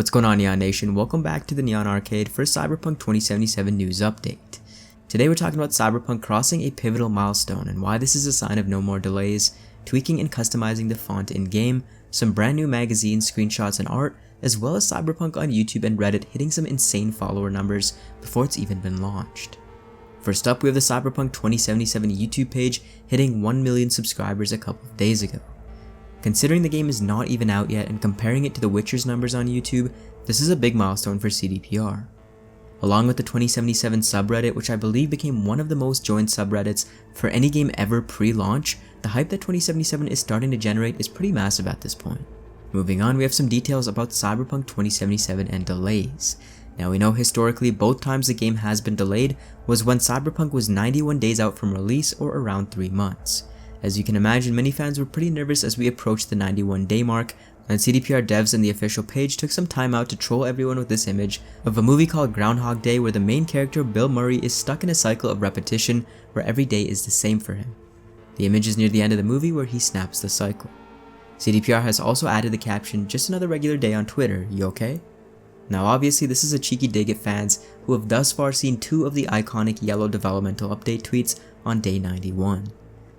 What's going on, Neon Nation? Welcome back to the Neon Arcade for Cyberpunk 2077 news update. Today we're talking about Cyberpunk crossing a pivotal milestone and why this is a sign of no more delays, tweaking and customizing the font in-game, some brand new magazine screenshots and art, as well as Cyberpunk on YouTube and Reddit hitting some insane follower numbers before it's even been launched. First up, we have the Cyberpunk 2077 YouTube page hitting 1 million subscribers a couple of days ago. Considering the game is not even out yet and comparing it to The Witcher's numbers on YouTube, this is a big milestone for CDPR. Along with the 2077 subreddit, which I believe became one of the most joined subreddits for any game ever pre-launch, the hype that 2077 is starting to generate is pretty massive at this point. Moving on, we have some details about Cyberpunk 2077 and delays. Now we know historically both times the game has been delayed was when Cyberpunk was 91 days out from release or around 3 months. As you can imagine, many fans were pretty nervous as we approached the 91 day mark, and CDPR devs and the official page took some time out to troll everyone with this image of a movie called Groundhog Day where the main character Bill Murray is stuck in a cycle of repetition where every day is the same for him. The image is near the end of the movie where he snaps the cycle. CDPR has also added the caption, "Just another regular day on Twitter, you okay?" Now obviously this is a cheeky dig at fans who have thus far seen 2 of the iconic yellow developmental update tweets on day 91.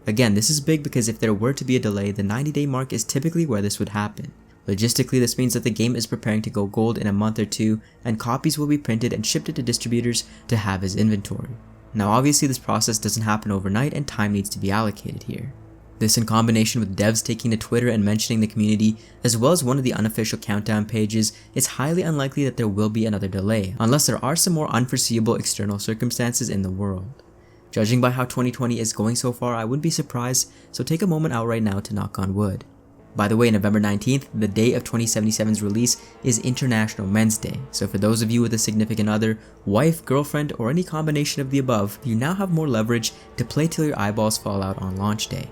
Again, this is big because if there were to be a delay, the 90-day mark is typically where this would happen. Logistically, this means that the game is preparing to go gold in a month or 2, and copies will be printed and shipped to distributors to have as inventory. Now obviously this process doesn't happen overnight and time needs to be allocated here. This in combination with devs taking to Twitter and mentioning the community, as well as one of the unofficial countdown pages, it's highly unlikely that there will be another delay, unless there are some more unforeseeable external circumstances in the world. Judging by how 2020 is going so far, I wouldn't be surprised, so take a moment out right now to knock on wood. By the way, November 19th, the day of 2077's release, is International Men's Day, so for those of you with a significant other, wife, girlfriend, or any combination of the above, you now have more leverage to play till your eyeballs fall out on launch day.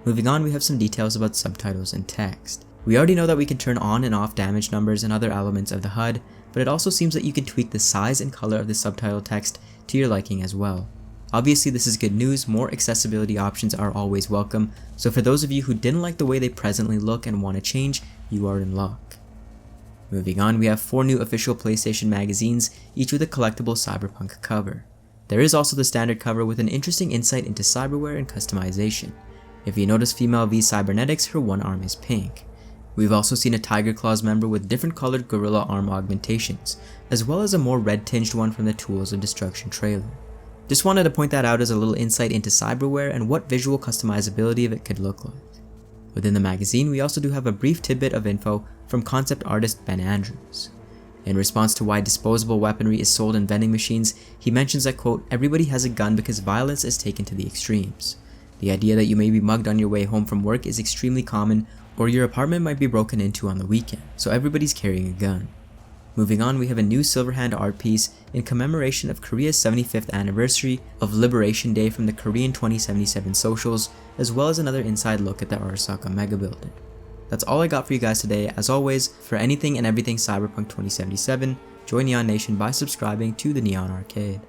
Moving on, we have some details about subtitles and text. We already know that we can turn on and off damage numbers and other elements of the HUD, but it also seems that you can tweak the size and color of the subtitle text to your liking as well. Obviously this is good news, more accessibility options are always welcome, so for those of you who didn't like the way they presently look and want to change, you are in luck. Moving on, we have 4 new official PlayStation magazines, each with a collectible Cyberpunk cover. There is also the standard cover with an interesting insight into Cyberware and customization. If you notice female V Cybernetics, her one arm is pink. We've also seen a Tiger Claws member with different colored gorilla arm augmentations, as well as a more red tinged one from the Tools of Destruction trailer. Just wanted to point that out as a little insight into Cyberware and what visual customizability of it could look like. Within the magazine, we also do have a brief tidbit of info from concept artist Ben Andrews. In response to why disposable weaponry is sold in vending machines, he mentions that, quote, "Everybody has a gun because violence is taken to the extremes. The idea that you may be mugged on your way home from work is extremely common, or your apartment might be broken into on the weekend, so everybody's carrying a gun." Moving on, we have a new Silverhand art piece in commemoration of Korea's 75th anniversary of Liberation Day from the Korean 2077 socials, as well as another inside look at the Arasaka Mega Building. That's all I got for you guys today. As always, for anything and everything Cyberpunk 2077, join Neon Nation by subscribing to the Neon Arcade.